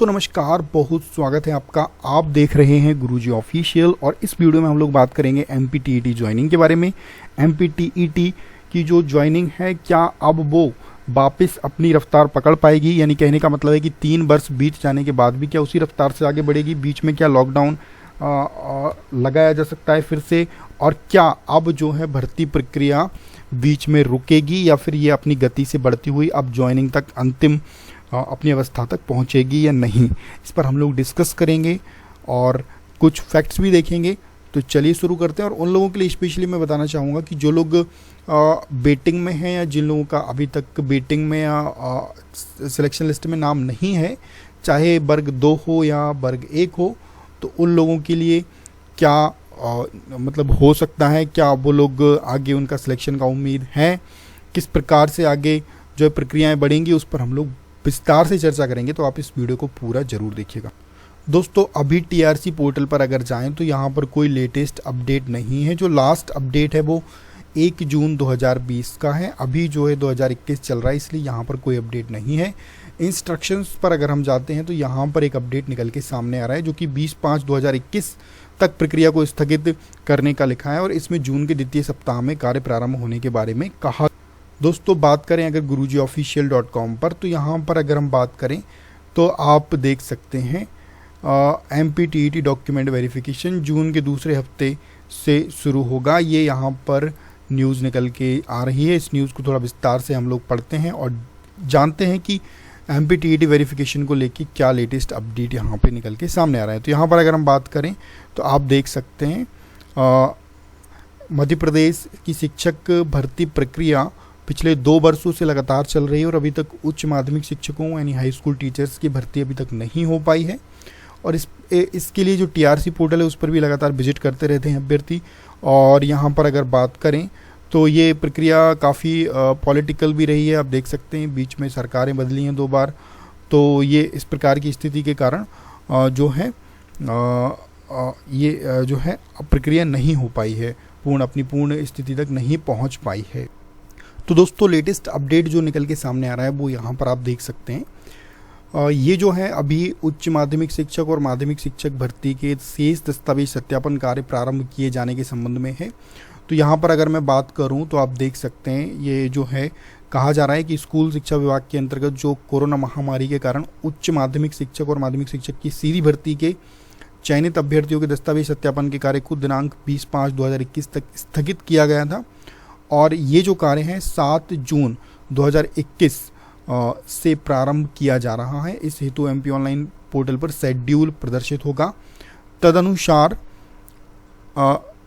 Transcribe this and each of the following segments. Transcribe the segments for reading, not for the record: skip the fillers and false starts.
दोस्तों नमस्कार, बहुत स्वागत है आपका। आप देख रहे हैं गुरुजी ऑफिशियल और इस वीडियो में हम लोग बात करेंगे MPTET ज्वाइनिंग के बारे में। MPTET की जो ज्वाइनिंग है, क्या अब वो वापस अपनी रफ्तार पकड़ पाएगी? यानी कहने का मतलब है कि 3 वर्ष बीत जाने के बाद भी क्या उसी रफ्तार से आगे बढ़ेगी? बीच में क्या लॉकडाउन लगाया जा सकता है फिर से? और क्या अब जो है भर्ती प्रक्रिया बीच में रुकेगी या फिर ये अपनी गति से बढ़ती हुई अब ज्वाइनिंग तक अंतिम अपनी अवस्था तक पहुंचेगी या नहीं? इस पर हम लोग डिस्कस करेंगे और कुछ फैक्ट्स भी देखेंगे। तो चलिए शुरू करते हैं। और उन लोगों के लिए स्पेशली मैं बताना चाहूँगा कि जो लोग वेटिंग में हैं या जिन लोगों का अभी तक वेटिंग में या सिलेक्शन लिस्ट में नाम नहीं है, चाहे वर्ग 2 हो या वर्ग 1 हो, तो उन लोगों के लिए क्या मतलब हो सकता है? क्या वो लोग आगे उनका सिलेक्शन का उम्मीद है? किस प्रकार से आगे जो प्रक्रियाएं बढ़ेंगी उस पर हम लोग विस्तार से चर्चा करेंगे। तो आप इस वीडियो को पूरा जरूर देखिएगा। दोस्तों अभी TRC पोर्टल पर अगर जाएं तो यहाँ पर कोई लेटेस्ट अपडेट नहीं है। जो लास्ट अपडेट है वो 1 जून 2020 का है। अभी जो है 2021 चल रहा है, इसलिए यहाँ पर कोई अपडेट नहीं है। इंस्ट्रक्शंस पर अगर हम जाते हैं तो यहाँ पर एक अपडेट निकल के सामने आ रहा है जो कि 20/5/2021 तक प्रक्रिया को स्थगित करने का लिखा है और इसमें जून के द्वितीय सप्ताह में कार्य प्रारंभ होने के बारे में कहा। दोस्तों बात करें अगर gurujiofficial.com पर, तो यहाँ पर अगर हम बात करें तो आप देख सकते हैं MPTET डॉक्यूमेंट वेरिफिकेशन जून के दूसरे हफ्ते से शुरू होगा। ये यहाँ पर न्यूज़ निकल के आ रही है। इस न्यूज़ को थोड़ा विस्तार से हम लोग पढ़ते हैं और जानते हैं कि MPTET वेरिफिकेशन को लेके क्या लेटेस्ट अपडेट यहाँ पे निकल के सामने आ रहा है। तो यहाँ पर अगर हम बात करें तो आप देख सकते हैं मध्य प्रदेश की शिक्षक भर्ती प्रक्रिया पिछले 2 वर्षों से लगातार चल रही है और अभी तक उच्च माध्यमिक शिक्षकों यानी हाई स्कूल टीचर्स की भर्ती अभी तक नहीं हो पाई है। और इसके लिए जो TRC पोर्टल है उस पर भी लगातार विजिट करते रहते हैं अभ्यर्थी। और यहाँ पर अगर बात करें तो ये प्रक्रिया काफ़ी पॉलिटिकल भी रही है। आप देख सकते हैं बीच में सरकारें बदली हैं 2 बार, तो ये इस प्रकार की स्थिति के कारण जो है ये जो है प्रक्रिया नहीं हो पाई है, अपनी पूर्ण स्थिति तक नहीं पहुँच पाई है। तो दोस्तों लेटेस्ट अपडेट जो निकल के सामने आ रहा है वो यहाँ पर आप देख सकते हैं। ये जो है अभी उच्च माध्यमिक शिक्षक और माध्यमिक शिक्षक भर्ती के शेष दस्तावेज सत्यापन कार्य प्रारंभ किए जाने के संबंध में है। तो यहाँ पर अगर मैं बात करूँ तो आप देख सकते हैं ये जो है कहा जा रहा है कि स्कूल शिक्षा विभाग के अंतर्गत जो कोरोना महामारी के कारण उच्च माध्यमिक शिक्षक और माध्यमिक शिक्षक की सीधी भर्ती के चयनित अभ्यर्थियों के दस्तावेज सत्यापन के कार्य को दिनांक 20/5/2021 तक स्थगित किया गया था। और ये जो कार्य है 7 जून 2021 से प्रारंभ किया जा रहा है। इस हेतु MP ऑनलाइन पोर्टल पर शेड्यूल प्रदर्शित होगा। तदनुसार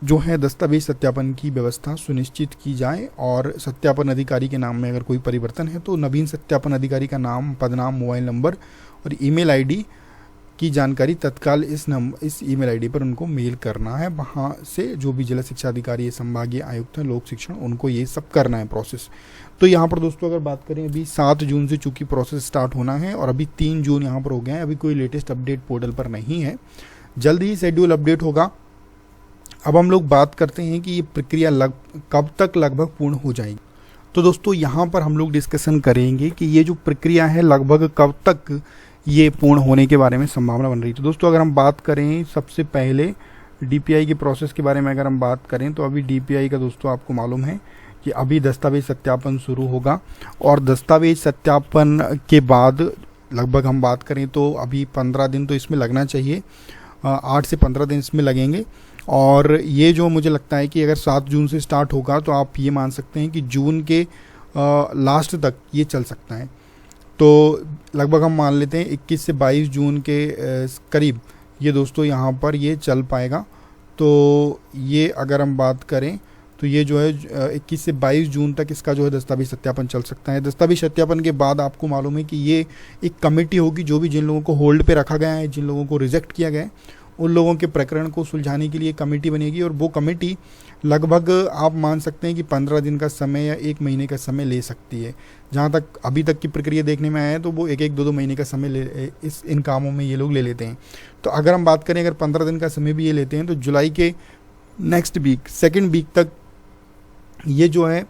जो है दस्तावेज सत्यापन की व्यवस्था सुनिश्चित की जाए और सत्यापन अधिकारी के नाम में अगर कोई परिवर्तन है तो नवीन सत्यापन अधिकारी का नाम, पदनाम, मोबाइल नंबर और ईमेल आईडी की जानकारी तत्काल इस ईमेल आईडी पर उनको मेल करना है। वहाँ से जो भी जिला शिक्षा अधिकारी, संभागीय आयुक्त हैं, लोक शिक्षण, उनको ये सब करना है प्रोसेस। तो यहाँ पर दोस्तों अगर बात करें अभी 7 जून से चूँकि प्रोसेस स्टार्ट होना है और अभी 3 जून यहाँ पर हो गया है। अभी कोई लेटेस्ट अपडेट पोर्टल पर नहीं है, जल्द ही शेड्यूल अपडेट होगा। अब हम लोग बात करते हैं कि ये प्रक्रिया कब तक लगभग पूर्ण हो जाएगी। तो दोस्तों यहाँ पर हम लोग डिस्कशन करेंगे कि ये जो प्रक्रिया है लगभग कब तक ये पूर्ण होने के बारे में संभावना बन रही है। तो दोस्तों अगर हम बात करें सबसे पहले DPI के प्रोसेस के बारे में अगर हम बात करें तो अभी DPI का दोस्तों आपको मालूम है कि अभी दस्तावेज सत्यापन शुरू होगा और दस्तावेज सत्यापन के बाद लगभग हम बात करें तो अभी 15 दिन तो इसमें लगना चाहिए, 8 से 15 दिन इसमें लगेंगे। और ये जो मुझे लगता है कि अगर 7 जून से स्टार्ट होगा तो आप ये मान सकते हैं कि जून के लास्ट तक ये चल सकता है। तो लगभग हम मान लेते हैं 21 से 22 जून के करीब ये दोस्तों यहाँ पर ये चल पाएगा। तो ये अगर हम बात करें तो ये जो है 21 से 22 जून तक इसका जो है दस्तावेज सत्यापन चल सकता है। दस्तावेज सत्यापन के बाद आपको मालूम है कि ये एक कमेटी होगी, जो भी जिन लोगों को होल्ड पे रखा गया है, जिन लोगों को रिजेक्ट किया गया है, उन लोगों के प्रकरण को सुलझाने के लिए कमेटी बनेगी। और वो कमेटी लगभग आप मान सकते हैं कि 15 दिन का समय या 1 महीने का समय ले सकती है। जहाँ तक अभी तक की प्रक्रिया देखने में आया है तो वो 1-2 महीने का समय इन कामों में ये लोग ले लेते हैं। तो अगर हम बात करें अगर 15 दिन का समय भी ये लेते हैं तो जुलाई के नेक्स्ट वीक, 2nd वीक तक ये जो है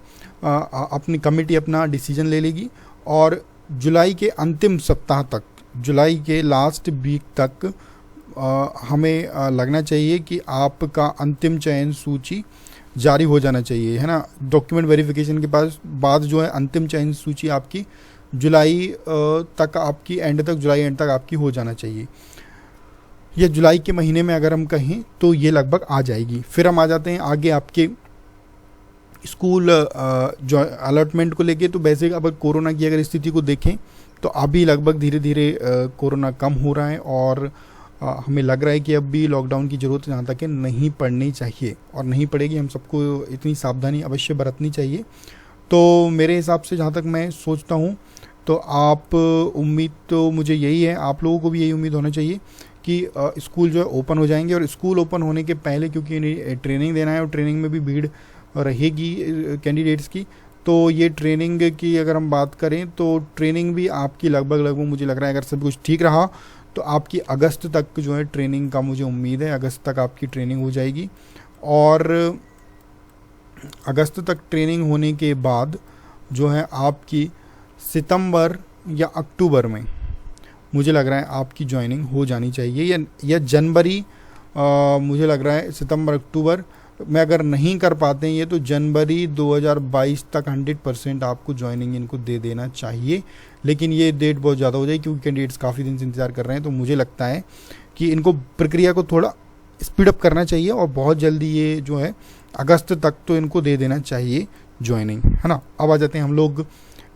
अपनी कमेटी अपना डिसीजन ले लेगी और जुलाई के अंतिम सप्ताह तक जुलाई के लास्ट वीक तक हमें लगना चाहिए कि आपका अंतिम चयन सूची जारी हो जाना चाहिए, है ना। डॉक्यूमेंट वेरिफिकेशन के बाद जो है अंतिम चयन सूची आपकी जुलाई तक, आपकी एंड तक, जुलाई एंड तक आपकी हो जाना चाहिए, या जुलाई के महीने में अगर हम कहें तो ये लगभग आ जाएगी। फिर हम आ जाते हैं आगे आपके स्कूल जो अलॉटमेंट को लेके। तो वैसे अब कोरोना की अगर स्थिति को देखें तो अभी लगभग धीरे धीरे कोरोना कम हो रहा है, और हमें लग रहा है कि अब भी लॉकडाउन की ज़रूरत जहाँ तक है नहीं पड़नी चाहिए, और नहीं पड़ेगी। हम सबको इतनी सावधानी अवश्य बरतनी चाहिए। तो मेरे हिसाब से जहाँ तक मैं सोचता हूँ, तो आप उम्मीद तो मुझे यही है, आप लोगों को भी यही उम्मीद होना चाहिए कि स्कूल जो है ओपन हो जाएंगे। और स्कूल ओपन होने के पहले, क्योंकि इन्हें ट्रेनिंग देना है और ट्रेनिंग में भी भीड़ रहेगी कैंडिडेट्स की, तो ये ट्रेनिंग की अगर हम बात करें तो ट्रेनिंग भी आपकी लगभग मुझे लग रहा है, अगर सब कुछ ठीक रहा तो आपकी अगस्त तक जो है ट्रेनिंग का मुझे उम्मीद है, अगस्त तक आपकी ट्रेनिंग हो जाएगी। और अगस्त तक ट्रेनिंग होने के बाद जो है आपकी सितंबर या अक्टूबर में मुझे लग रहा है आपकी ज्वाइनिंग हो जानी चाहिए, या जनवरी, मुझे लग रहा है सितंबर अक्टूबर में अगर नहीं कर पाते हैं ये, तो जनवरी 2022 तक 100% आपको ज्वाइनिंग इनको दे देना चाहिए। लेकिन ये डेट बहुत ज़्यादा हो जाएगी क्योंकि कैंडिडेट्स काफ़ी दिन से इंतज़ार कर रहे हैं। तो मुझे लगता है कि इनको प्रक्रिया को थोड़ा स्पीडअप करना चाहिए, और बहुत जल्दी ये जो है अगस्त तक तो इनको दे देना चाहिए ज्वाइनिंग, है ना। अब आ जाते हैं हम लोग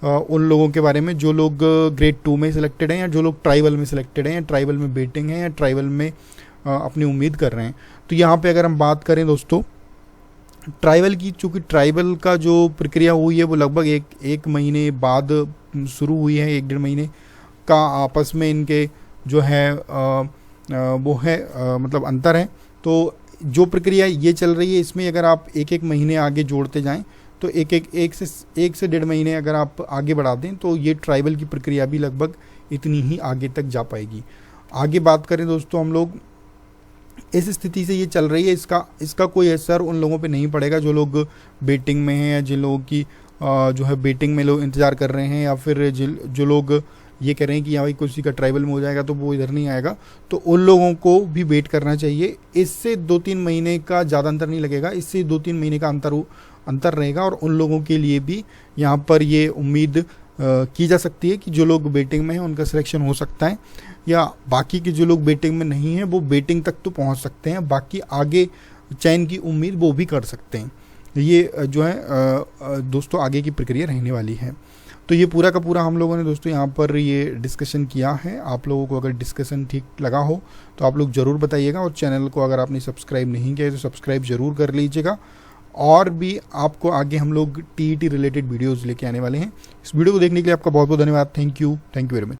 उन लोगों के बारे में जो लोग ग्रेड 2 में सिलेक्टेड हैं, या जो लोग ट्राइबल में सिलेक्टेड हैं, या ट्राइबल में बेटिंग है, या ट्राइबल में अपनी उम्मीद कर रहे हैं। तो यहाँ पे अगर हम बात करें दोस्तों ट्राइबल की, चूँकि ट्राइबल का जो प्रक्रिया हुई है वो लगभग एक महीने बाद शुरू हुई है, 1-1.5 महीने का आपस में इनके जो है वो है मतलब अंतर है। तो जो प्रक्रिया ये चल रही है इसमें अगर आप एक महीने आगे जोड़ते जाएं तो एक से 1.5 महीने अगर आप आगे बढ़ा दें तो ये ट्राइबल की प्रक्रिया भी लगभग इतनी ही आगे तक जा पाएगी। आगे बात करें दोस्तों हम लोग, इस स्थिति से ये चल रही है, इसका कोई असर उन लोगों पे नहीं पड़ेगा जो लोग बेटिंग में हैं, या जिन लोगों की जो है बेटिंग में लोग इंतज़ार कर रहे हैं, या फिर जो लोग ये कह रहे हैं कि यहाँ किसी का ट्राइबल में हो जाएगा तो वो इधर नहीं आएगा, तो उन लोगों को भी वेट करना चाहिए। इससे 2-3 महीने का ज़्यादा अंतर नहीं लगेगा, इससे 2-3 महीने का अंतर रहेगा, और उन लोगों के लिए भी यहाँ पर ये उम्मीद की जा सकती है कि जो लोग बेटिंग में हैं उनका सिलेक्शन हो सकता है, या बाकी के जो लोग बेटिंग में नहीं हैं वो बेटिंग तक तो पहुँच सकते हैं, बाकी आगे चयन की उम्मीद वो भी कर सकते हैं। ये जो है दोस्तों आगे की प्रक्रिया रहने वाली है। तो ये पूरा का पूरा हम लोगों ने दोस्तों यहाँ पर ये डिस्कशन किया है। आप लोगों को अगर डिस्कशन ठीक लगा हो तो आप लोग ज़रूर बताइएगा, और चैनल को अगर आपने सब्सक्राइब नहीं किया है तो सब्सक्राइब ज़रूर कर लीजिएगा। और भी आपको आगे हम लोग TET रिलेटेड वीडियोज़ लेके आने वाले हैं। इस वीडियो को देखने के लिए आपका बहुत बहुत धन्यवाद। Thank you very much.